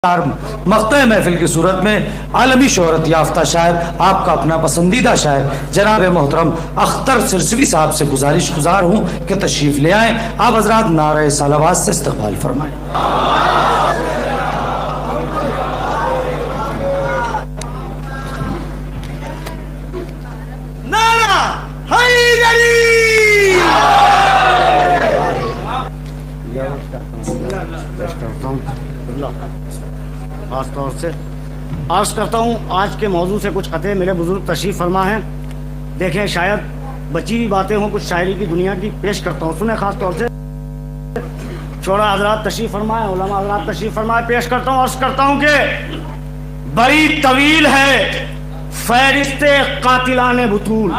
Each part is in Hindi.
मक़्ता महफिल की सूरत में आलमी शोहरत याफ्ता शायर आपका अपना पसंदीदा शायर जनाब मोहतरम अख्तर सिरसवी साहब से गुजारिश गुजार हूँ कि तशरीफ़ ले आएँ। आप हजरात नारे सलावात से इस्तक़बाल फरमाएं। नारा हैदरी। खास तौर से अर्ज करता हूँ, आज के मौजू से कुछ ख़ते मेरे बुजुर्ग तशरीफ़ फरमा हैं। देखें, शायद बची हुई बातें हों कुछ शायरी की दुनिया की, पेश करता हूँ। सुने, खास तौर से छोड़ा हजरात तशरीफ़ फरमाए, उलमा हजरात तशरीफ़ फरमाए, पेश करता हूँ। अर्ज करता हूँ कि बड़ी तवील है फहरिस्ते कातिलाने बुतूल।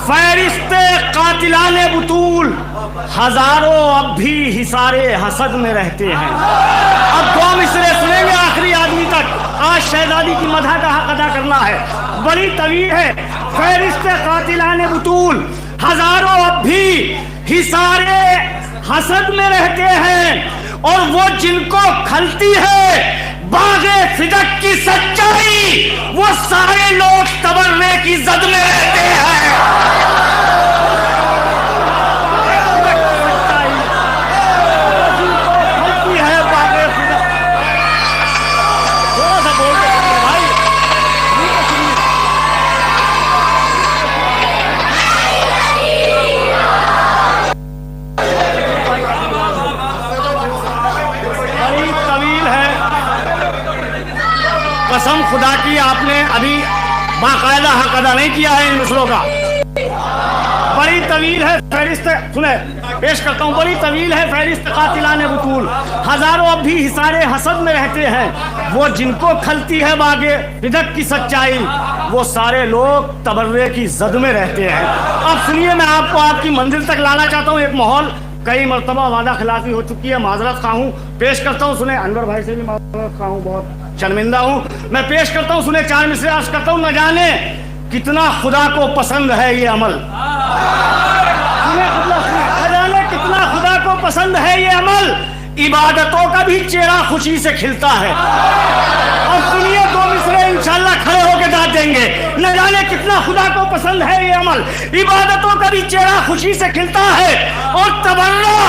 फहरिस्ते कातिलाने बुतूल, हजारों अब भी हिसारे हसद में रहते हैं। अब दो मिसरे सुनेंगे आखिरी आदमी तक। आज शहजादी की मदह का हक अदा करना है। बड़ी तवील है फहरिस्ते कातिलाने बुतूल, हजारों अब भी हिसारे हसद में रहते हैं। और वो जिनको खलती है बागे फिदक की सच्चाई, वो सारे लोग तबर्रे की जद में रहते हैं। कसम खुदा की, आपने अभी बाकायदा हक अदा नहीं किया है इन मिसलों का। बड़ी तवील है फहरिस्त, सुने पेश करता हूँ। बड़ी तवील है फहरिस्त कातिलाने बुतूल, हजारों अब भी हिसारे हसद में रहते हैं। वो जिनको खलती है बागे फिदक की सच्चाई, वो सारे लोग तबर्रे की जद में रहते हैं। अब सुनिए, मैं आपको आपकी मंजिल तक लाना चाहता हूँ। एक माहौल कई मरतबा वादा खिलाफी हो चुकी है, माजरत खा हूँ, पेश करता हूँ। सुने, अनवर भाई से भी माजरत खा हूँ, बहुत शर्मिंदा हूँ। मैं पेश करता हूँ, सुने, चार मिसरे अर्ज करता हूँ। न जाने कितना खुदा को पसंद है ये अमल, सुने, न जाने कितना खुदा को पसंद है ये अमल, इबादतों का भी चेहरा खुशी से खिलता है। और सुनिए, दो मिसरे इंशाल्लाह खड़े होकर दाद देंगे। न जाने कितना खुदा को पसंद है ये अमल, इबादतों का भी चेहरा खुशी से खिलता है। और तबर्रा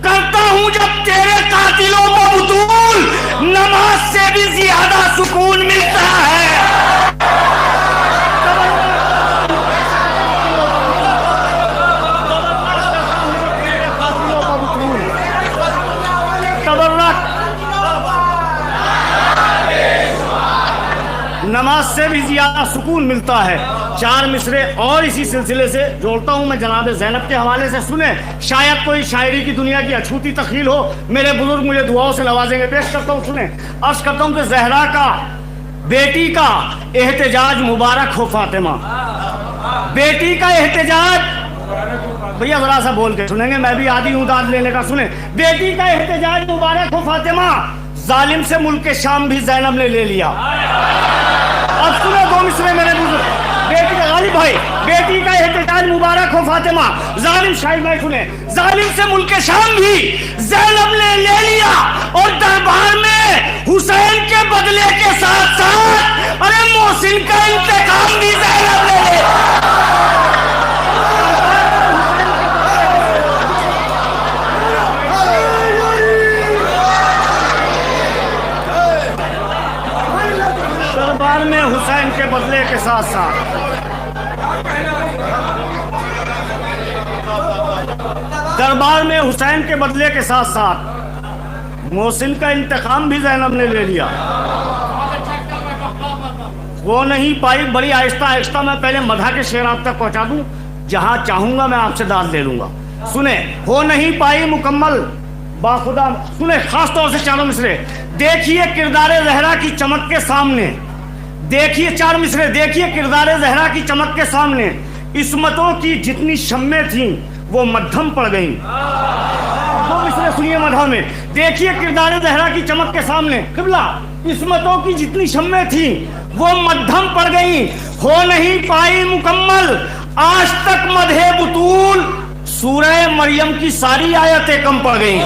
करता हूँ जब तेरे कातिलों को बुतूल, नमाज से भी ज्यादा सुकून मिलता है। नमाज से भी ज्यादा सुकून मिलता है। चार मिसरे और इसी सिलसिले से जोड़ता हूँ मैं जनाब ज़ैनब के हवाले से। सुने, शायद कोई शायरी की दुनिया की अछूती तखील हो, मेरे बुजुर्ग मुझे दुआओं से नवाजेंगे। पेश करता हूँ, सुने, अर्ज करता हूँ कि ज़हरा का बेटी का एहतजाज मुबारक हो फातिमा। बेटी का एहतजाज, भैया जरा सा बोल के सुनेंगे, मैं भी आदी हूँ दाद लेने का। सुने, बेटी का एहतजाज मुबारक हो फातिमा, जालिम से मुल्क शाम भी ज़ैनब ने ले लिया। अब सुनो दो मिसरे मेरे बुजुर्ग, बेटी का गालिब भाई, बेटी का एहतजाज मुबारक हो फातिमा, जालिम शाहिद भाई सुने, जालिम से मुल्क शाम भी ज़ैनब ने ले लिया। और दरबार में हुसैन के बदले के साथ साथ अरे मोहसिन का इंतकाम भी ज़ैनब ने लिया। दरबार में हुसैन के बदले के साथ साथ दरबार में हुसैन के बदले के साथ साथ मोहसिन का इंतकाम भी ज़ैनब ने ले लिया। वो नहीं पाई, बड़ी आहिस्ता आहिस्ता मैं पहले मदह के शेर आप तक पहुंचा दूं, जहां चाहूंगा मैं आपसे दाद ले लूंगा। सुने, हो नहीं पाई मुकम्मल बाखुदा। सुने, खास तौर से चारों मिसरे देखिए किरदार ज़हरा की चमक के सामने, देखिए चार मिसरे, देखिए किरदार ज़हरा की चमक के सामने इस्मतों की जितनी शम्में थीं वो मध्यम पड़ गईं। दो मिसरे सुनिए मदह में, देखिए किरदार ज़हरा की चमक के सामने किबला इस्मतों की जितनी शम्में थी वो मध्यम पड़ गई, हो नहीं पाई मुकम्मल आज तक मदहे बुतूल सूरह मरियम की सारी आयतें कम पड़ गई।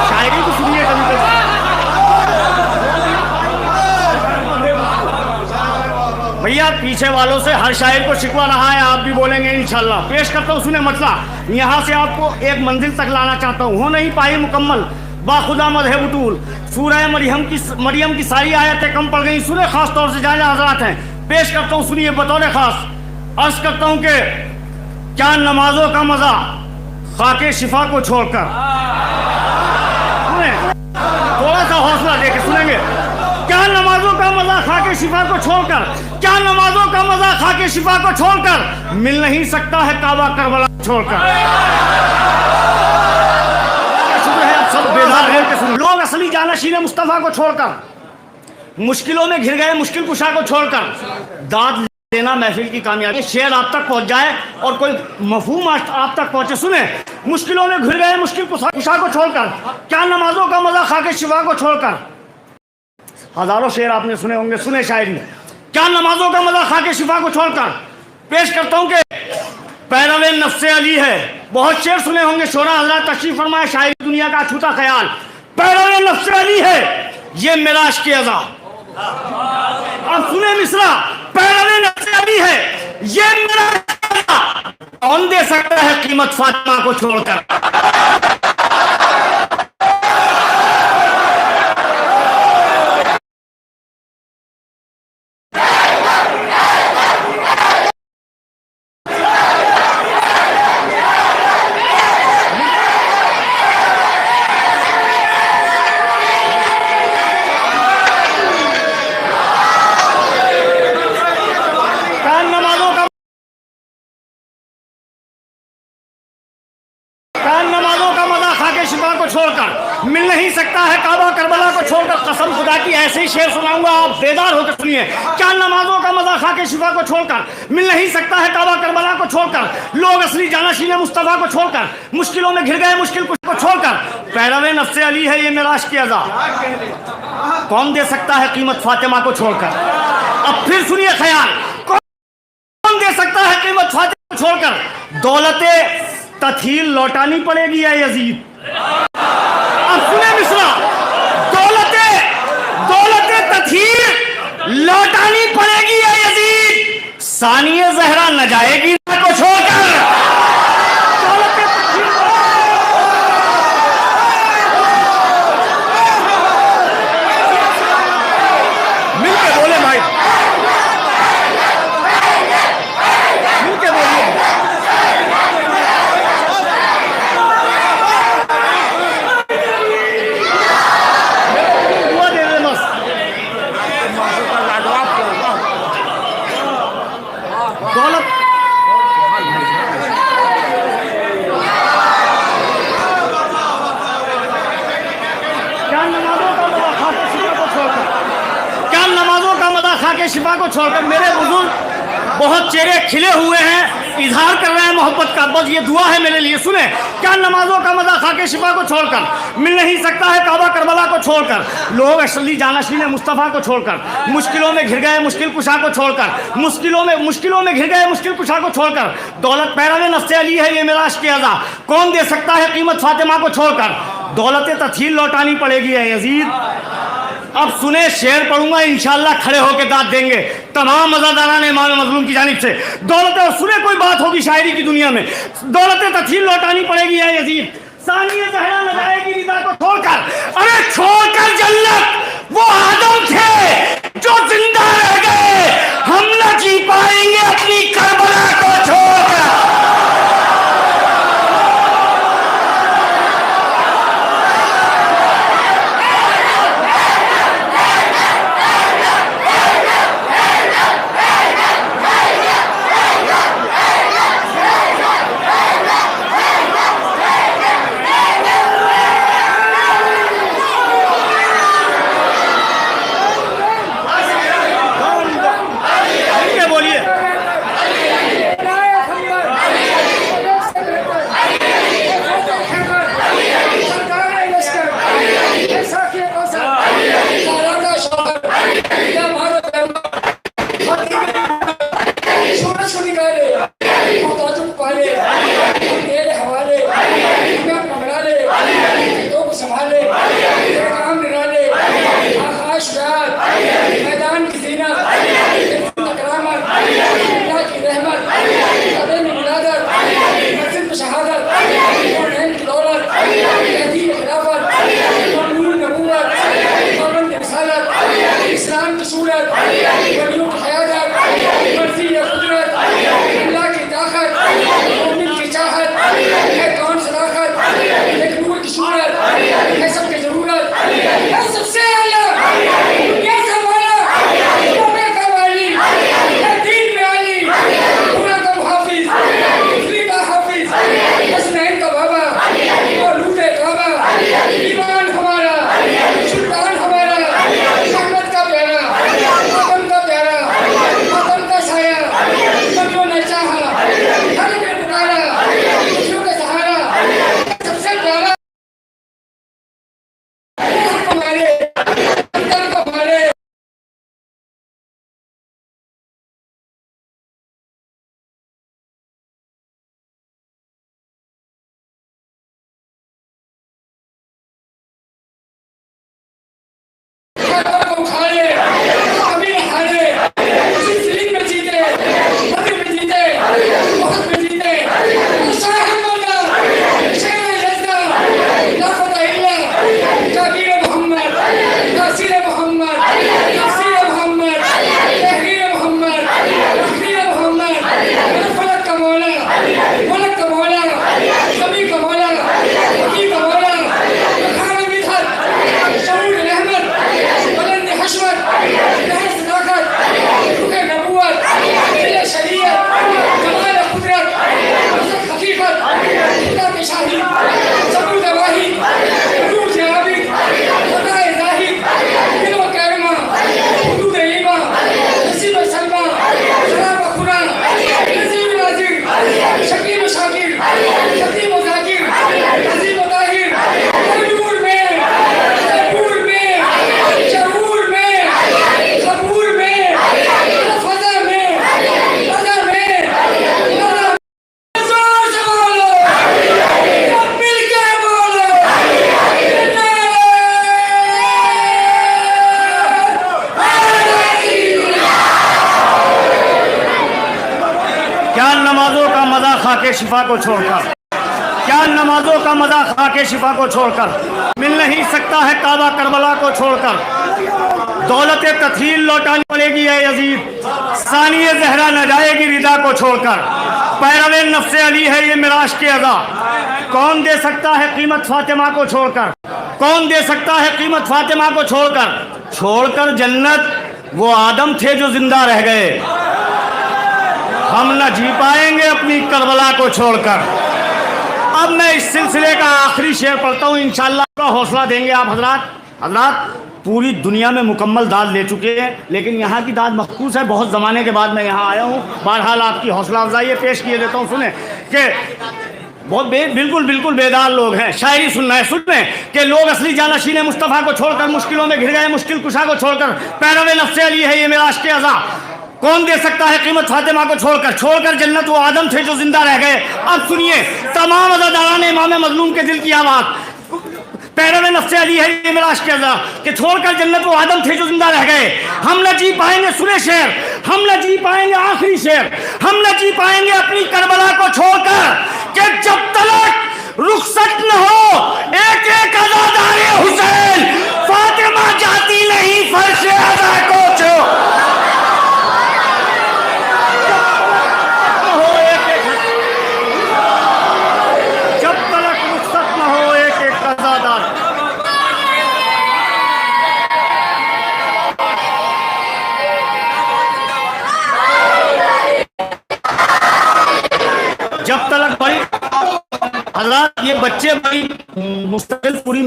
शायरी को सुनिए कभी कभी। भैया पीछे वालों से हर शायर को शिकवा रहा है, आप भी बोलेंगे इंशाल्लाह। पेश करता हूँ, सुने मसला। यहाँ से आपको एक मंजिल तक लाना चाहता हूँ, हो नहीं पाई मुकम्मल बाखुदा मदहे बुतूल सूरह मरियम की सारी आयतें कम पड़ गई। सुने खास तौर से जाने हजरात हैं, पेश करता हूँ, सुनिए बतौर खास। अर्ज करता हूँ कि क्या नमाजों का मजा खाके शिफा को छोड़कर। थोड़ा सा हौसला देके सुनेंगे। क्या नमाजों का मजा खाके शिफा को छोड़कर, क्या नमाजों का मजा खाके शिफा को छोड़कर मिल नहीं सकता है काबा करबला छोड़कर। शुक्र है आप सब बेदार रह के सुनो। लोग असली जानशीन मुस्तफा को छोड़कर, मुश्किलों में घिर गए मुश्किल कुशा को छोड़कर दाद देना महफिल की कामयाबी। शेर आप तक पहुंच जाए और कोई मफहूम आप तक पहुंचे। सुने, मुश्किलों में घिर गए मुश्किल कुशा को छोड़कर, क्या नमाजों का मजा खाके शिफा को छोड़कर। हजारों शेर आपने सुने होंगे, सुने शायरी। क्या नमाजों का मजा खाके शिफा को छोड़कर। पेश करता हूं कि पैरवे नफ्से अली है। बहुत शेर सुने होंगे, शोरा हजरत तशरीफ फरमाए, शायरी दुनिया का छूता ख्याल। पैरवे नफ्से अली है ये मेरा इश्क़ अज़ा। अब सुने मिसरा, पैरवे नफ्से अली है ये मेरा इश्क़ अज़ा, कौन दे सकता है कीमत फातिमा को छोड़कर। छोड़कर मिल नहीं सकता है काबा करबला को छोड़कर। कसम खुदा की ऐसे ही शेर सुनाऊंगा, आप बेदार होकर सुनिए। क्या नमाजों का मजा खाके शिफा को छोड़कर मिल नहीं सकता है काबा करबला को छोड़कर। लोग असली जानशीन मुस्तफा को छोड़कर, मुश्किलों में घिर गए मुश्किल को छोड़कर। पैरवे नफ्से अली है ये मेरा इश्क़ अज़ा, कौन दे सकता है कीमत फातिमा को छोड़कर। अब फिर सुनिए ख्याल, कौन दे सकता है कीमत फातिमा को छोड़कर। दौलते तथील लौटानी पड़ेगी या यजीद। अब सुने मिसरा, दौलते तथीर लौटानी पड़ेगी या यजीद, सानिए जहरा न जाएगी को छोड़कर। मिलके बोले भाई, मिलके बोलिए। के शिफा को छोड़कर मेरे बुजुर्ग बहुत चेहरे खिले हुए हैं, इजहार कर रहे हैं मोहब्बत का। बस ये दुआ है मेरे लिए, सुने। क्या नमाजों का मजा खाके शिफा को छोड़कर मिल नहीं सकता है काबा करबला को छोड़कर। लोग असली जानशीन मुस्तफा को छोड़कर, मुश्किलों में घिर गए मुश्किल कुशा को छोड़कर, मुश्किलों में घिर गए मुश्किल कुशा को छोड़कर। दौलत पैरवे नफ्से अली है ये मेरा इश्क़ अज़ा, कौन दे सकता है कीमत फातिमा को छोड़कर। दौलत तथील लौटानी पड़ेगी है यजीद। अब सुने, शेर पढ़ूंगा इंशाल्लाह खड़े होकर दाद देंगे तमाम मज़ादारान इमाम मज़लूम की जानिब से। दौलत, और सुने कोई बात होगी शायरी की दुनिया में। दौलत तथील लौटानी पड़ेगी है यजीद, सानिए जहरा न जाएगी रिदा को छोड़कर। अरे छोड़कर जन्नत वो आदम थे जो जिंदा रह गए, हम न जी पाएंगे अपनी करबला को छोड़कर। को निकाले, मोहताजों को पाले, तेरे हवाले, मैं पकड़ा ले, चीतों को संभाले, तेरे काम निराले, आकाश रात, मैदान की जीनत, करामत, अल्लाह की रहमत, कदम में मिलादत, मस्जिद में शहादत, नैन की दौलत, तहदीद खिलाफत, नूर नबूवत, पाबंद रिसालत, इस्लाम की सूरत, वलियों की क़यादत, मर्ज़ी या कुदरत, अल्लाह की ताकत, मोमिन की चाहत, है कौन सदाकत, एक नूर की सूरत, है सबकी ज़रूरत, है सबसे आला, दुनिया से वाला, दुनिया का वाली, है दीन में आली, दुनिया का मुहाफिज, दुनिया का हाफिज, हसनैन का बाबा, वो लूटे काबा, ईमान हमारा, सुल्तान हमारा, रहमत का प्यारा, आदम का प्यारा, आदम का साया, कमियों ने चाहा, हर ने पुकारा, खुशियों का सहारा, सबसे प्यारा हमारे, अंदर को हमारे को उखाड़े, कभी न हारे, उसी फिल्म में जीते, बदर में जीते, बहुत में जीते, शाह मौला, शेर यज़दा, ला फतह इल्ला, जागीर मोहम्मद, नासिर मोहम्मद, तफसीर मोहम्मद, तहरीर मोहम्मद, तहरीर मोहम्मद, फलक का मौला, मलक का मौला, कभी का मौला, हकी का मौला, खाना मिथर, शऊर रहमत, बुलंद हशमत, रहस ताकत, रुखे नबूवत, दिल शरीयत, कमाल कुदरत, हक़ीक़त हकीकत, खुदा की शाही, सबूत वाही, रूज आबिद, खुदाए ज़ाहिद, दिल व कैरमा, हुदूद ईमा, नसीब सलमा, शराब खुरा, नज़ीर नाज़िर, शकील शाकिर, खतीब ज़ाकिर, नज़ीब ताहिर, नूर में, नूर में, जरूर में, कबूर में, फज़ा में, फज़ा में, जोर से बोलो, सब मिल के बोलो, क्या नमाजों का मजा खा के शिफा को छोड़कर, क्या नमाजों का मजा खा के शिफा को छोड़कर, मिल नहीं सकता है काबा करबला को छोड़कर, दौलत तथील लौटानी पड़ेगी है यजीद, सानिय जहरा न जाएगी रिदा को छोड़कर, पैरवे नफ्से अली है ये मिराश के अदा, कौन दे सकता है कीमत फातिमा को छोड़कर, कौन दे सकता है कीमत फातिमा को छोड़कर, छोड़कर जन्नत वो आदम थे जो जिंदा रह गए, हम न जी पाएंगे अपनी करबला को छोड़कर। अब मैं इस सिलसिले का आखिरी शेर पढ़ता हूँ, इंशाअल्लाह का हौसला देंगे आप हजरात। हजरात पूरी दुनिया में मुकम्मल दाद ले चुके हैं, लेकिन यहाँ की दाद मखसूस है, बहुत ज़माने के बाद मैं यहाँ आया हूँ। बहरहाल आपकी हौसला अफजाई पेश किए देता हूँ। सुने कि बहुत बिल्कुल बिल्कुल बेदार लोग हैं, शायरी सुनना है, सुनने कि लोग असली जानशीन मुस्तफ़ा को छोड़कर मुश्किलों में घिर गए, मुश्किल कुशा को छोड़कर, पैरवे नफ्से अली है ये मेरा आशिक़ अज़ा, कौन दे सकता है कीमत फातिमा को छोड़कर, छोड़कर जन्नत वो आदम थे जो जिंदा रह गए। अब सुनिए तमाम अज़ादारान इमाम मज़लूम के दिल की आवाज़, पैरवे नफ्से अली है ये मेरा आशिक़ अज़ा, कि छोड़कर जन्नत वो आदम थे जो जिंदा रह गए, हम न जी पाएंगे, सुने शेर, हम न जी पाएंगे, आखिरी शेर, हम न जी पाएंगे अपनी करबला को छोड़कर, कि जब तक रुखसत न हो एक एक अज़ादारे हुसैन, फातिमा जाती नहीं फर्शे अज़ा को छोड़। जब तक बड़ी हजरात ये बच्चे बड़ी मुस्तकिल पूरी,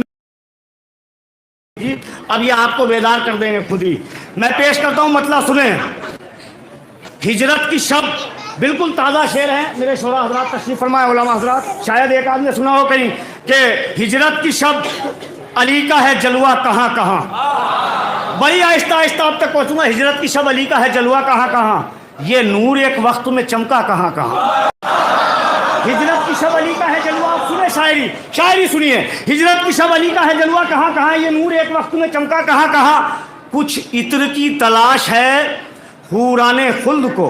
अब ये आपको बेदार कर देंगे खुद ही। मैं पेश करता हूँ, मतलब सुने। हिजरत की शब्द बिल्कुल ताज़ा शेर है, मेरे शोरा हजरात तशरीफ फरमाए, उलमा हजरात, शायद एक आदमी सुना हो कहीं कि हिजरत की शब्द अली का है जलवा कहाँ कहाँ। बड़ी आहिस्ता आहिस्ता अब तक पहुँचूंगा। हिजरत की शब्द अली का है जलवा कहाँ कहाँ, ये नूर एक वक्त में चमका कहाँ कहाँ। हिजरत की शब अली का है जलवा, आप सुने शायरी, शायरी सुनिए। हिजरत की शब अली का है जलवा कहाँ कहाँ, ये नूर एक वक्त में चमका कहाँ कहाँ। कुछ इत्र की तलाश है हूराने खुल्द को,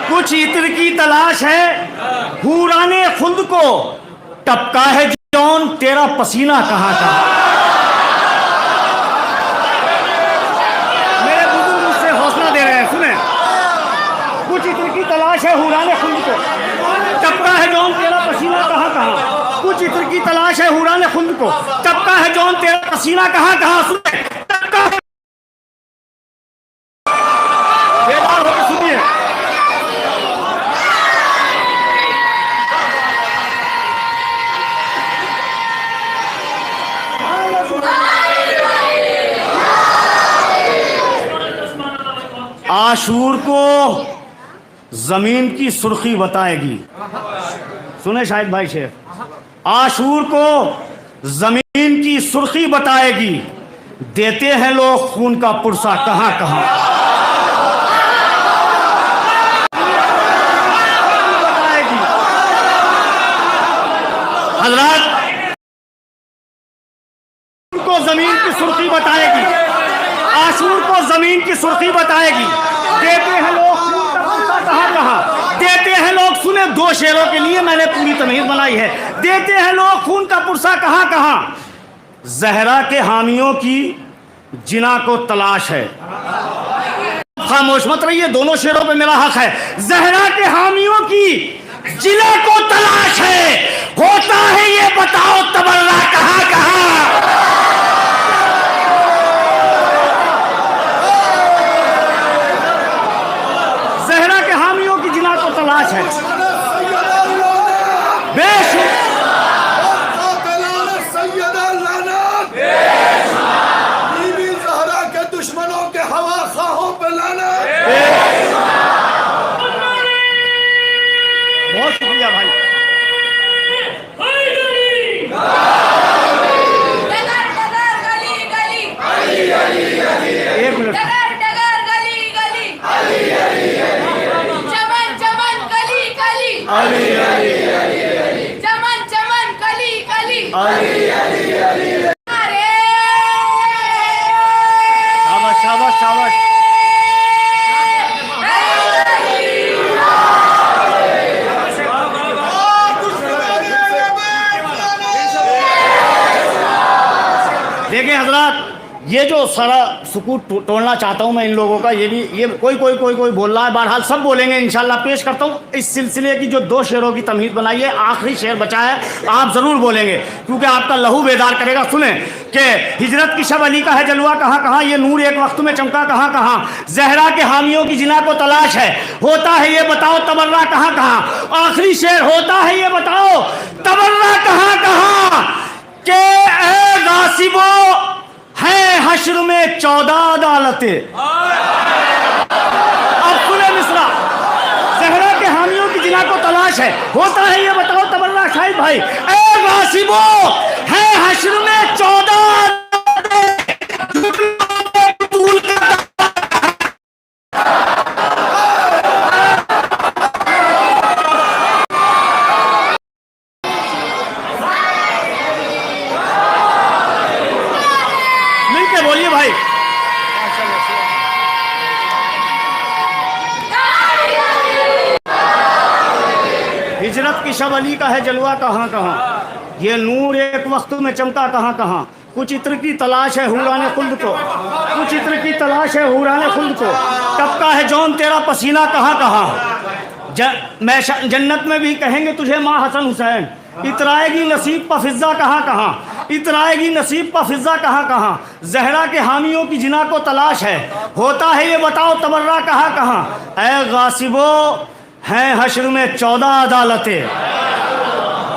कुछ इत्र की तलाश है हूराने खुल्द को, टपका है जौन तेरा पसीना कहाँ कहाँ। मेरे बुजुर्ग मुझसे हौसला दे रहे हैं, सुने। कुछ इत्र की तलाश है हूराने खुल्द को, टपका है जौन तेरा पसीना कहाँ कहाँ। कुछ इत्र की तलाश है हूराने खुल्द को, टपका है जौन तेरा पसीना कहाँ कहाँ। सुने, टपका है, बेदार होकर सुनिए। आशूर को जमीन की सुर्खी बताएगी, सुने शाहिद भाई शेर। आशूर को जमीन की सुर्खी बताएगी, देते हैं लोग खून का पुरसा कहां कहां। बताएगी हजरत को जमीन की सुर्खी बताएगी, आशूर को जमीन की सुर्खी बताएगी, देते हैं लोग खून का पुरसा कहां कहां। देते हैं लोग, सुने दो शेरों के लिए मैंने पूरी तमहीद बनाई है। देते हैं लोग खून का पुरसा कहां कहां, जहरा के हामियों की जिना को तलाश है। खामोश मत रहिए, दोनों शेरों पे मेरा हक है। जहरा के हामियों की जिना को तलाश है, होता है ये बताओ तबर्रा कहां कहां। जहरा के हामियों की जिना को तलाश है, बेशुमार दुश्मनों के हवा खाहों पे लाना। बहुत शुक्रिया भाई। एक मिनट, चमन चमन कली कली, चमन चमन कली कली, शाबाश शाबाश शाबाश। देखिए हजरात, ये जो सारा सुकूत तोड़ना चाहता हूँ मैं इन लोगों का, ये भी ये कोई बोल रहा है, बहरहाल सब बोलेंगे इंशाल्लाह। पेश करता हूँ इस सिलसिले की जो दो शेरों की तमहीद बनाई है, आखिरी शेर बचा है, आप ज़रूर बोलेंगे क्योंकि आपका लहू बेदार करेगा। सुने कि हिजरत की शब अली का है जलवा कहाँ कहाँ, ये नूर एक वक्त में चमका कहाँ कहाँ। जहरा के हामियों की जिना को तलाश है, होता है ये बताओ तबर्रा कहाँ कहाँ। आखिरी शेर, होता है ये बताओ तबर्रा कहाँ कहाँ, के ए गासिबो है हश्र में 14 अदालतें। अब सुने मिसरा, जहरा के हामियों की जिना को तलाश है, होता है ये बताओ तबर्रा शाहिद भाई। ए गासिबो है हश्र में 14 मिलके बोलिए भाई। हिजरत की शब अली का है जलवा कहाँ कहाँ, ये नूर एक वक्त में चमका कहाँ कहाँ। कुछ इत्र की तलाश है हुराने खुल्द को, कुछ इत्र की तलाश है हुराने खुल्द को, टपका है जौन तेरा पसीना कहाँ कहाँ। मैं जन्नत में भी कहेंगे तुझे माँ हसन हुसैन, इतराएगी नसीब पा फिज़्ज़ा कहाँ कहाँ, इतराएगी नसीब पा फिज़्ज़ा कहाँ कहाँ। जहरा के हामियों की जिना को तलाश है, होता है ये बताओ तबर्रा कहाँ कहाँ। ऐ गासिबो हैं हश्र में 14 अदालतें,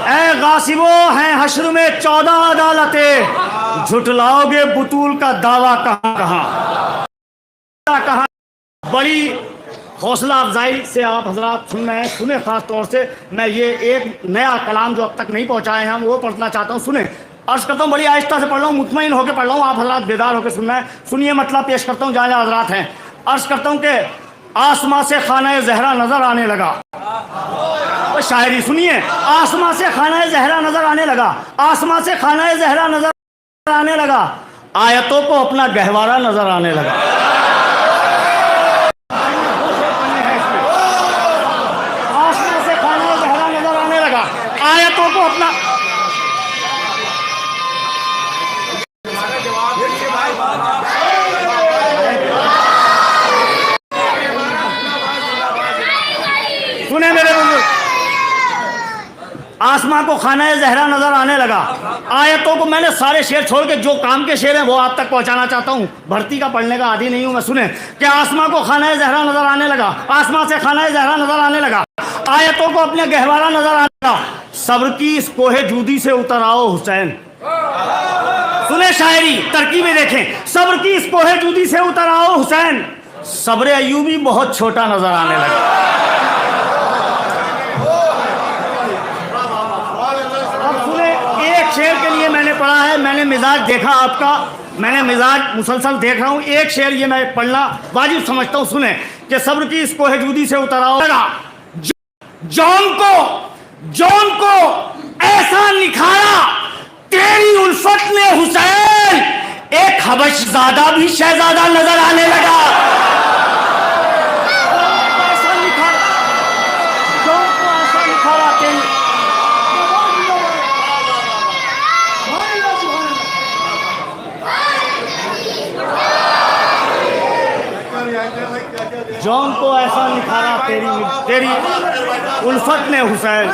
ऐ गासिबो हैं हश्र में 14 अदालतें, झुटलाओगे बुतूल का दावा कहाँ कहाँ कहाँ। बड़ी हौसला अफजाई से आप हजरात सुन रहे हैं, सुने खास तौर से मैं ये एक नया कलाम जो अब तक नहीं पहुंचाए हैं हम वो पढ़ना चाहता हूँ। सुने, अर्ज करता हूँ, बड़ी आहिस्ता से पढ़ रहा हूँ, मुतमईन होकर पढ़ रहा हूँ, आप हजरात बेदार होकर सुन रहे हैं। सुनिए, मतलब पेश करता हूँ जहाँ जहाँ हजरात हैं। अर्ज करता हूँ कि आसमां से खाना जहरा नजर आने लगा। तो शायरी सुनिए, आसमां से खाना जहरा नजर आने लगा, आसमां से खाना जहरा नजर आने लगा, आयतों को अपना गहवारा नजर आने लगा। आसमां से खाना जहरा नजर आने लगा, आयतों को अपना सुने मेरे बुजुर्ग, आसमां को खाना जहरा नजर आने लगा, आयतों को मैंने सारे शेर छोड़ के जो काम के शेर हैं वो आप तक पहुंचाना चाहता हूं। भर्ती का पढ़ने का आदी नहीं हूं मैं। सुने कि आसमां को खाना जहरा नजर आने लगा, आसमां से खाना जहरा नजर आने लगा, आयतों को अपने गहवारा नजर आने लगा, सब्र की इस कोहे जूदी से उतर आओ हुसैन। सुने शायरी, तरकीबें देखें, सब्र की इस कोहे जूदी से उतर आओ हुसैन, सब्र अयूबी बहुत छोटा नजर आने लगा। शेर के लिए मैंने पढ़ा है, मैंने मिजाज देखा आपका, मैंने मिजाज मुसलसल देख रहा हूं। एक शेर ये मैं पढ़ना वाजिब समझता हूं। सुने कि सब्र की इस कोहे जूदी से उतराओ लगा, जौन को ऐसा निखारा तेरी उल्फत ने हुसैन, एक हबशज़ादा भी शहजादा नजर आने लगा। ऐसा निखारा, जौन को ऐसा निखारा तेरी, जौन को ऐसा निखारा तेरी उल्फत ने हुसैन।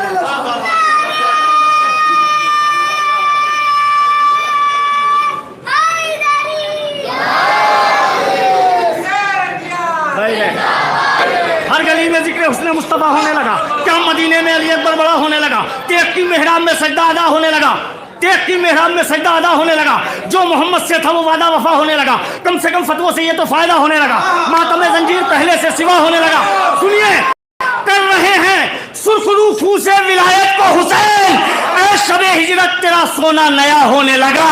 हर गली में जिक्र हुस्न मुस्तफा होने लगा, क्या मदीने में अली अकबर बड़ा होने लगा, तेग की मेहराब में सजदा अदा होने लगा, तेग की मेहराब में सजदा अदा होने लगा, जो मोहम्मद से था वो वादा वफा होने लगा, कम से कम फतवों से ये तो फायदा होने लगा, मातम जंजीर पहले से सिवा होने लगा। सुनिए, कर रहे हैं सुरखरू फूसे विलायत को हुसैन, ऐ शबे हिजरत तेरा सोना नया होने लगा।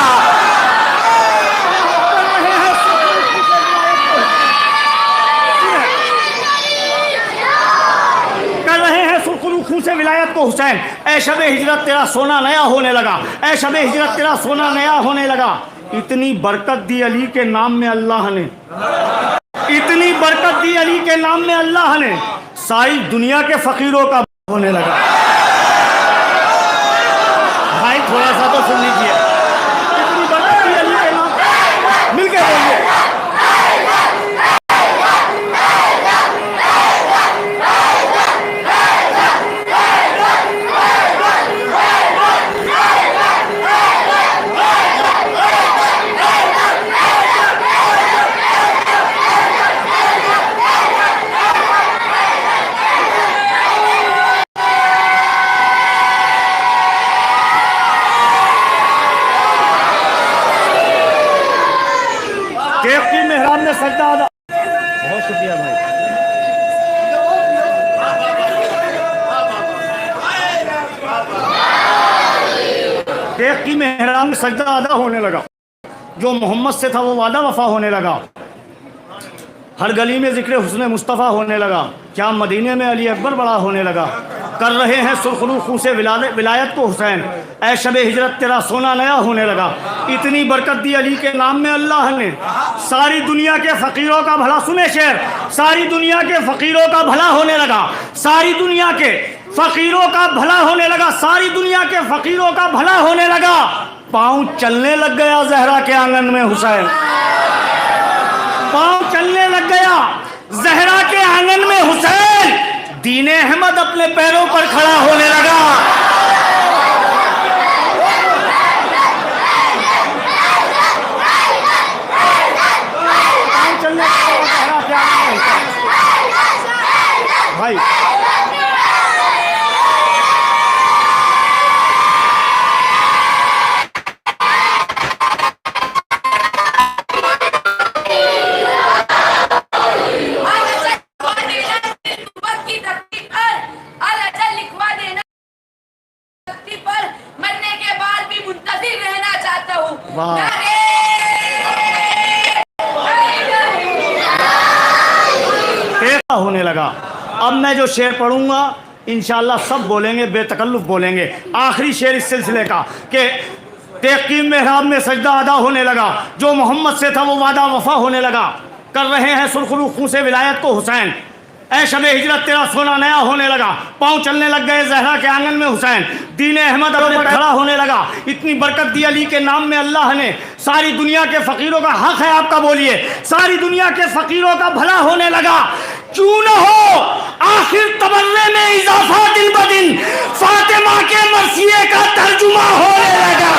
से विलायत को हुसैन, ऐ शबे हिजरत तेरा सोना नया होने लगा, ऐ शबे हिजरत तेरा सोना नया होने लगा। इतनी बरकत दी अली के नाम में अल्लाह ने, इतनी बरकत दी अली के नाम में अल्लाह ने, सारी दुनिया के फकीरों का होने लगा। भाई थोड़ा सा तो सुन लीजिए, इतनी बरकत दी अली के नाम, मिलके बोलिए, सजदा अदा। बहुत शुक्रिया भाई। एक की मेहराब में सजदा अदा होने लगा, जो मोहम्मद से था वो वादा वफा होने लगा, हर गली में जिक्र हुस्न मुस्तफ़ा होने लगा, क्या मदीने में अली अकबर बड़ा होने लगा, कर रहे हैं सुरखरू खूसे विलायत को हुसैन, ऐ शबे हिजरत तेरा सोना नया होने लगा। इतनी बरकत दी अली के नाम में अल्लाह ने, सारी दुनिया के फ़कीरों का भला, सुने शेर, सारी दुनिया के फ़कीरों का भला होने लगा, सारी दुनिया के फ़कीरों का भला होने लगा, सारी दुनिया के फ़कीरों का भला होने लगा। पाँव चलने लग गया जहरा के आंगन में हुसैन, पाँव चलने लग गया जहरा के आंगन में हुसैन, दीने अहमद अपने पैरों पर खड़ा होने लगा। भाई होने लगा। अब मैं जो शेर पढ़ूंगा इंशाअल्लाह सब बोलेंगे, बेतकल्लुफ बोलेंगे। आखिरी शेर इस सिलसिले का कि तेकीम मेहराब में सजदा अदा होने लगा, जो मोहम्मद से था वो वादा वफा होने लगा। कर रहे हैं सुरखरू खून से विलायत को हुसैन, ऐ शबे हिजरत तेरा सोना नया होने लगा। पाँव चलने लग गए जहरा के आंगन में हुसैन, दीन अहमद पर खड़ा होने लगा। इतनी बरकत दी अली के नाम में अल्लाह ने, सारी दुनिया के फ़कीरों का हक है आपका बोलिए, सारी दुनिया के फ़कीरों का भला होने लगा। क्यों न हो आखिर तबर्रे में इजाफा दिन ब दिन, फातिमा के मरसिए का तर्जुमा होने लगा।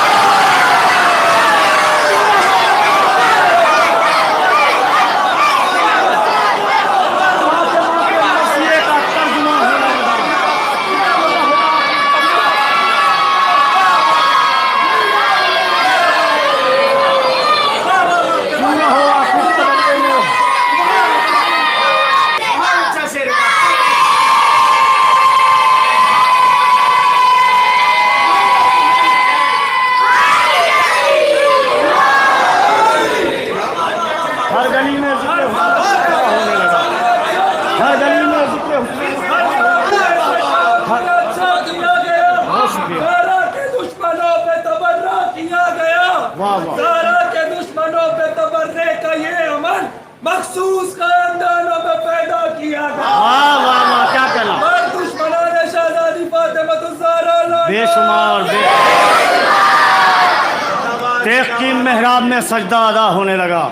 मखसूस खानदानों में पैदा किया गया। वाह वाह वाह, क्या कहना। दुश्मनाने शहजादी फातिमा ज़हरा बेशुमार तेकीम मेहराब में सजदा अदा होने लगा,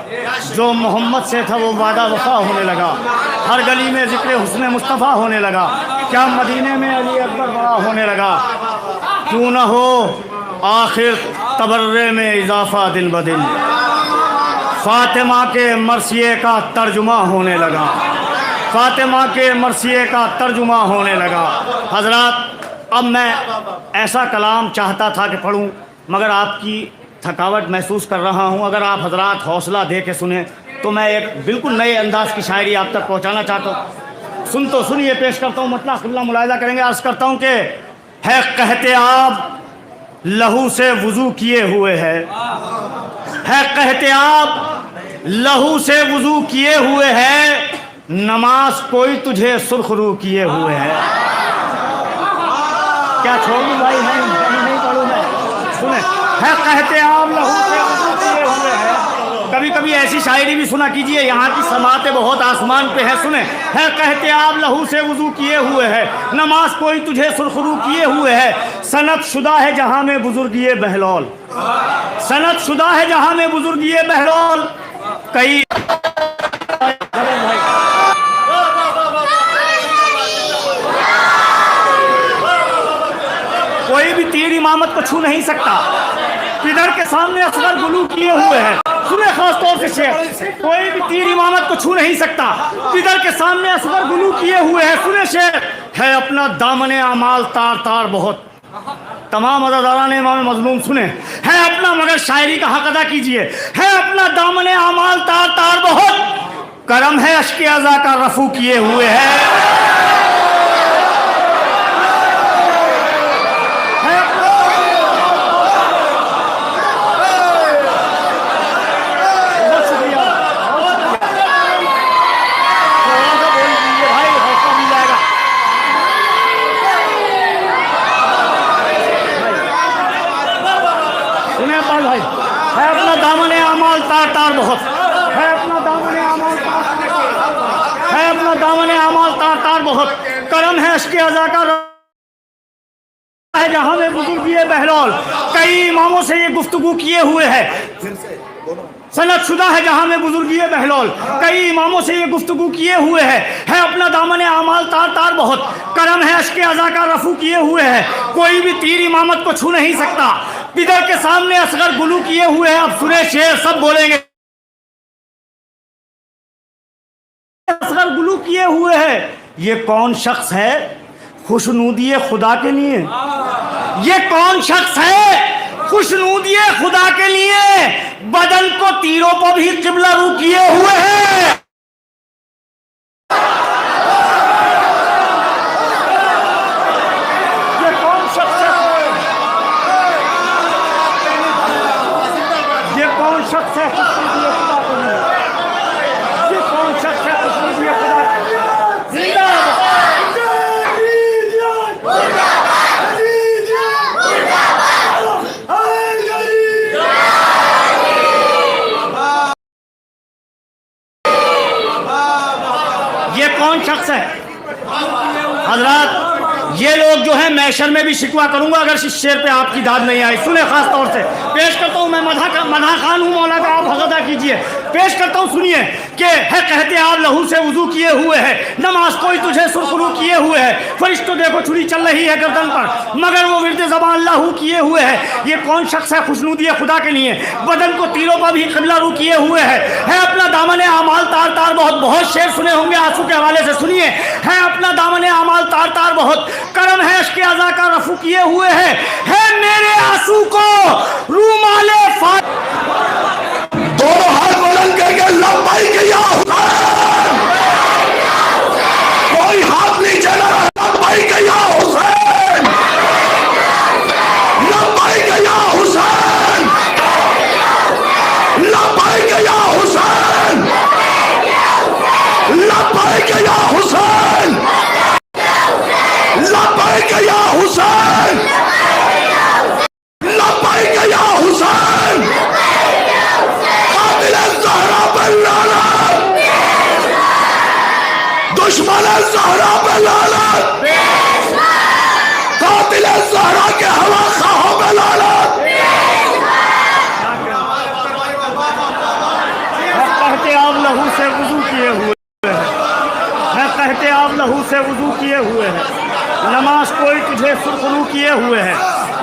जो मोहम्मद से था वो वादा वफा होने लगा। हर गली में जिक्र हुस्न मुस्तफ़ा होने लगा, क्या मदीने में अली अकबर बड़ा होने लगा। क्यों न हो आखिर तबर्रे में इजाफा दिन ब दिन, फातिमा के मरसिए का तर्जुमा होने लगा, फातिमा के मरसिए का तर्जुमा होने लगा। हजरात, अब मैं ऐसा कलाम चाहता था कि पढ़ूं, मगर आपकी थकावट महसूस कर रहा हूं। अगर आप हजरात हौसला दे के सुने तो मैं एक बिल्कुल नए अंदाज की शायरी आप तक पहुंचाना चाहता हूं। सुन तो सुनिए, पेश करता हूं, मतलब खुल्ला मुलाहिजा करेंगे। अर्ज़ करता हूं कि है कहते आप लहू से वुज़ू किए हुए है कहते आप लहू से वुज़ू किए हुए है, नमाज कोई तुझे सुरखरू किए हुए है। क्या छोड़ दूं भाई, नहीं पढ़ूं मैं, सुने। है कहते आप लहू से वुज़ू किए हुए है। कभी कभी ऐसी शायरी भी सुना कीजिए, यहाँ की समातें बहुत आसमान पे है। सुने, है कहते आप लहू से वुज़ू किए हुए है, नमाज कोई तुझे सुरखरू किए हुए है। सनत शुदा है जहाँ में बुजुर्गिए बहलौल, सनत शुदा है जहाँ में बुजुर्गिए बहलौल। कई कोई भी तीर इमामत को छू नहीं सकता, पिदर के सामने असगर गुलू किए हुए हैं। सुने खास तौर से शेर, कोई भी तीर इमामत को छू नहीं सकता, पिदर के सामने असगर गुलू किए हुए हैं। सुने शेर, है अपना दामने अमाल तार तार बहुत, तमाम अज़ादारान इमाम मज़लूम सुने, है अपना, मगर शायरी का हक अदा कीजिए। है अपना दामने अमाल तार तार बहुत, करम है अश्के अज़ा का रफू किए हुए है। है अपना दामने अमाल तार तार बहुत, है अपना दामने अमाल तार, है अपना दामने अमाल तार तार बहुत, करम है अश्के अज़ा का है जहाँ में बुजुर्गिए बहलौल। कई इमामों से ये गुफ्तगू किए हुए है, सनत शुदा है जहाँ में बुजुर्गिए बहलौल। कई इमामों से ये गुफ्तगू किए हुए है अपना दामने अमाल तार तार बहुत, करम है अश्के अज़ा का रफू किए हुए है। कोई भी तीर इमामत को छू नहीं सकता, पिदर के सामने असगर गुलू किए हुए हैं। अब सुने शेर, सब बोलेंगे, असगर गुलू किए हुए हैं। ये कौन शख्स है खुशनूदिए खुदा के लिए, ये कौन शख्स है खुशनूदिए खुदा के लिए, बदन को तीरों पर भी किबला रू किए हुए हैं। ये कौन शख्स है, ये कौन शख्स है खुशनूदिए खुदा के लिए, ये कौन शख्स है खुशनूदिए खुदा के लिए। कौन शख्स है? हजरात, ये लोग जो है मैशर में भी शिकवा करूंगा अगर इस शेर पे आपकी दाद नहीं आई। सुने, खास तौर से पेश करता हूँ, मैं मधा खान हूँ मौला का, आप हक अदा कीजिए। पेश करता हूँ, सुनिए कि है कहते आप लहू से वजू किए हुए है, नमाज कोई तुझे सुरखरू किए हुए है, फरिश्तों देखो छुरी चल रही है गर्दन पर, मगर वो विरद ज़बान अल्लाहू किए हुए है। ये कौन शख्स है खुशनूदी खुदा के लिए, बदन को तीरों पर भी क़िबला रू किए हुए है अपना दामन आमाल तार तार बहुत। बहुत शेर सुने होंगे आंसू के हवाले से, सुनिए। है अपना दामन आमाल तार तार बहुत, करम है इश्क़ अज़ा का रफू किए हुए है मेरे आंसू को रूमाले दोनों हाथ बुलंद करके लब्बैक या हुसैन, कोई हाथ नीचे ना, लब्बैक या हुसैन, लब्बैक या हुसैन, लब्बैक या हुसैन, लब्बैक या हुसैन, लब्बैक या हुसैन, लब्बैक या हुसैन, कातिल ज़हरा पे लानत, दुश्मन ज़हरा पे लानत, कातिल ज़हरा के हवा खाहों पे लानत। कहते आप लहू से वजू किए हुए है, कहते आप लहू से वजू किए हुए है, नमाज कोई तुझे सुरखरू किए हुए है।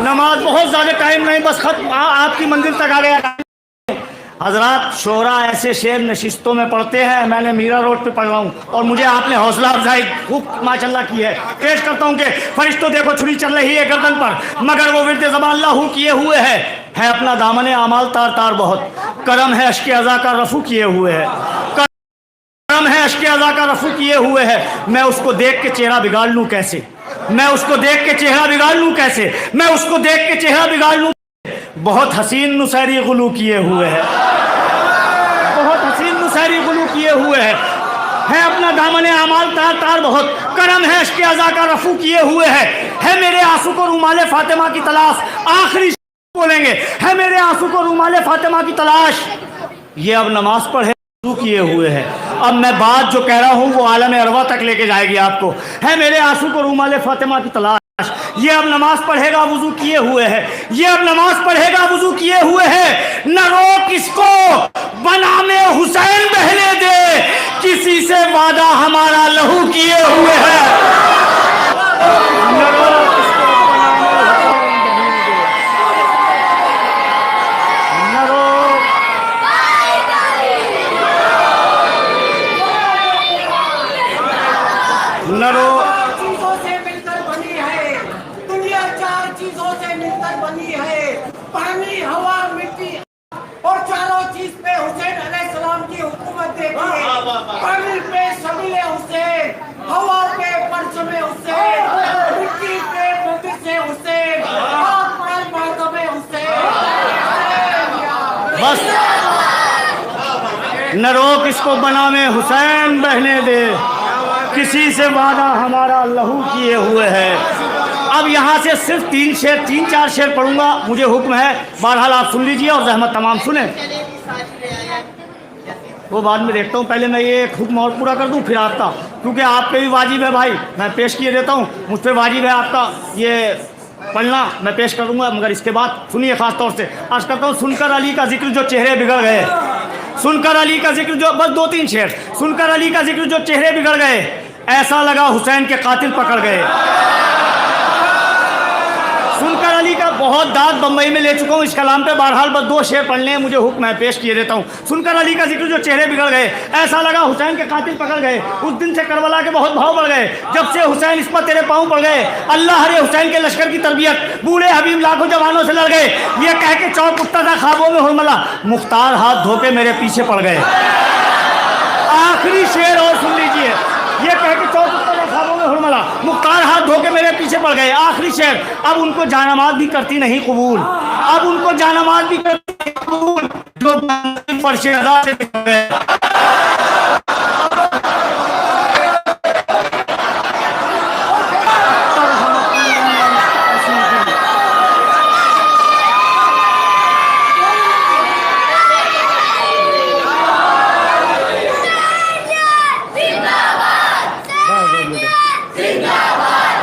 नमाज बहुत ज़्यादा टाइम नहीं, बस खत आपकी मंजिल तक आ गया। हजरात, शोरा ऐसे शेर नशिस्तों में पढ़ते हैं, मैंने मीरा रोड पे पढ़ रहा हूँ और मुझे आपने हौसला अफजाई खूब माशाल्लाह की है। पेश करता हूँ कि फरिश्तों देखो छुरी चल रही है गर्दन पर, मगर वो विरद ज़बान अल्लाहू किए हुए है अपना दामन आमाल तार तार बहुत, करम है इश्क़ अज़ा का रफू किए हुए है, करम है इश्क़ अज़ा का रफू किए हुए है। मैं उसको देख के चेहरा बिगाड़ लूँ कैसे, मैं उसको देख के चेहरा बिगाड़ लूँ कैसे, मैं उसको देख के चेहरा बिगाड़ लूँ। बहुत हसीन नुसैरी गुलू किए हुए है, बहुत हसीन नुसैरी गुलू किए हुए है अपना दामन आमाल तार तार बहुत, करम है इश्क़ अज़ा का रफू किए हुए है मेरे आंसू को रूमाले फातिमा की तलाश। आखिरी बोलेंगे, है मेरे आंसू को रूमाले फातिमा की तलाश। ये अब नमाज पढ़े किए हुए है, अब मैं बात जो कह रहा हूँ वो आलम अरवा तक लेके जाएगी आपको। है मेरे आंसू को रूमाले फातिमा की तलाश, ये अब नमाज पढ़ेगा वजू किए हुए है, ये अब नमाज पढ़ेगा वजू किए हुए है। न रोक इसको बनामे हुसैन बहने दे, किसी से वादा हमारा लहू किए हुए है। न रोक इसको बनामे चीजों से मिलकर बनी है दुनिया, 4 चीजों से मिलकर बनी है, पानी, हवा, मिट्टी, और चारों चीज पे हुसैन अलैहिस्सलाम की हुकूमत देखिए। पानी पे शबीले हुसैन, हवा पे परचमे हुसैन, मिट्टी पे मुक़द्दसे हुसैन, आग पर मातमे हुसैन। बस न रोक इसको बनामे हुसैन बहने दे, किसी से वादा हमारा लहू किए हुए है। अब यहाँ से सिर्फ 3-4 शेर पढ़ूंगा, मुझे हुक्म है, बहरहाल आप सुन लीजिए और रहमत तमाम सुने। वो बाद में देखता हूँ, पहले मैं ये हुक्म और पूरा कर दूँ फिर आपका, क्योंकि आप पे भी वाजिब है भाई, मैं पेश किए देता हूँ, मुझ पर वाजिब है आपका ये पढ़ना, मैं पेश कर दूँगा। मगर इसके बाद सुनिए, ख़ास तौर से अर्ज़ करता हूँ, सुनकर अली का जिक्र जो चेहरे बिगड़ गए, सुनकर अली का जिक्र जो, बस 2-3 शेर, सुनकर अली का जिक्र जो चेहरे बिगड़ गए, ऐसा लगा हुसैन के कातिल पकड़ गए। सुनकर अली का बहुत दाद बम्बई में ले चुका हूँ इस कलाम पे, बहरहाल बस 2 शेर पढ़ने हैं, मुझे हुक्म है, पेश किए देता हूँ। सुनकर अली का जिक्र जो चेहरे बिगड़ गए, ऐसा लगा हुसैन के कातिल पकड़ गए। उस दिन से करबला के बहुत भाव बढ़ गए, जब से हुसैन इस पर तेरे पाँव पड़ गए। अल्लाह हरे हुसैन के लश्कर की तरबियत, बूढ़े हबीब लाखों जवानों से लड़ गए। ये कह के चौक उठता था ख्वाबों में हुरमला, मुख्तार हाथ धो के मेरे पीछे पड़ गए। आखिरी शेर और सुन लीजिए, ये कह के चौक ख्वाबों में हुरमला, मुख्तार हाथ धो के मेरे पीछे पड़ गए। आखिरी शेर, अब उनको जानमाज भी करती नहीं कबूल, अब उनको जानमाज भी करती नहीं कबूल, जो फर्शे अदा से गए।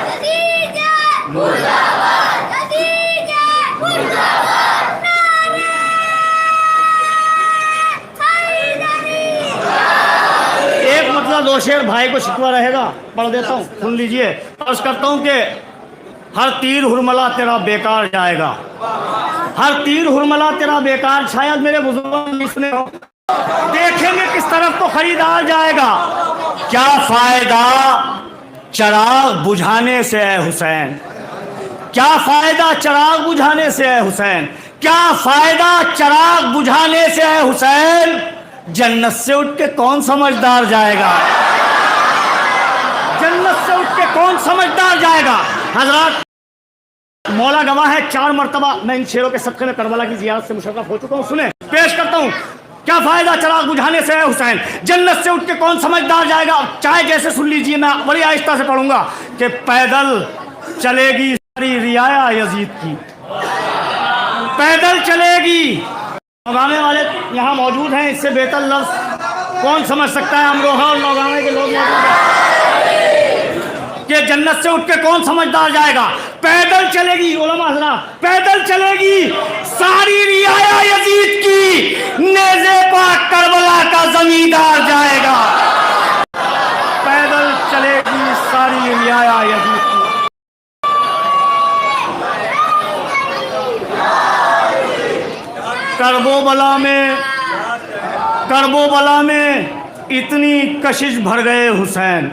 नतीजा मुर्दाबाद नतीजा मुर्दाबाद नारे हैदरी एक मतलब दो शेर भाई को शिकवा रहेगा, पढ़ देता हूँ, सुन लीजिए। अर्ज करता हूँ कि हर तीर हुरमला तेरा बेकार जाएगा, हर तीर हुरमला तेरा बेकार। शायद मेरे बुजुर्गों ने सुने हो। देखेंगे किस तरफ तो खरीदार जाएगा। क्या फायदा चिराग बुझाने से है हुसैन, क्या फायदा चिराग बुझाने से है हुसैन, क्या फायदा चिराग बुझाने से है हुसैन। जन्नत से उठ के कौन समझदार जाएगा, जन्नत से उठ के कौन समझदार जाएगा। हजरत मौला गवाह है, 4 मरतबा मैं इन शेरों के सदक़े में करबला की ज़ियारत से मुशर्रफ हो चुका हूँ। सुने, पेश करता हूँ। क्या फायदा चिराग बुझाने से है हुसैन, जन्नत से उठ के कौन समझदार जाएगा। चाहे जैसे सुन लीजिए, मैं बड़ी आहिस्ता से पढ़ूंगा कि पैदल चलेगी सारी रियाया यजीद की, पैदल चलेगी। नौगामे वाले यहाँ मौजूद हैं, इससे बेहतर लफ्ज़ कौन समझ सकता है। अमरोहा और नौगामे के लोग मौजूद हैं कि जन्नत से उठ के कौन समझदार जाएगा। पैदल चलेगी, उलमा हज़रात, पैदल चलेगी सारी रियाया यजीद की, नेज़े पाक करबला का जमींदार जाएगा। पैदल चलेगी सारी रियाया यजीद की। करबोबला में इतनी कशिश भर गए हुसैन।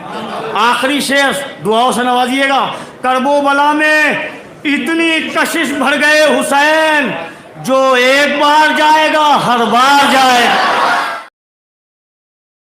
आखिरी शेर दुआओं से नवाजिएगा। करबोबला में इतनी कशिश भर गए हुसैन, जो एक बार जाएगा हर बार जाएगा।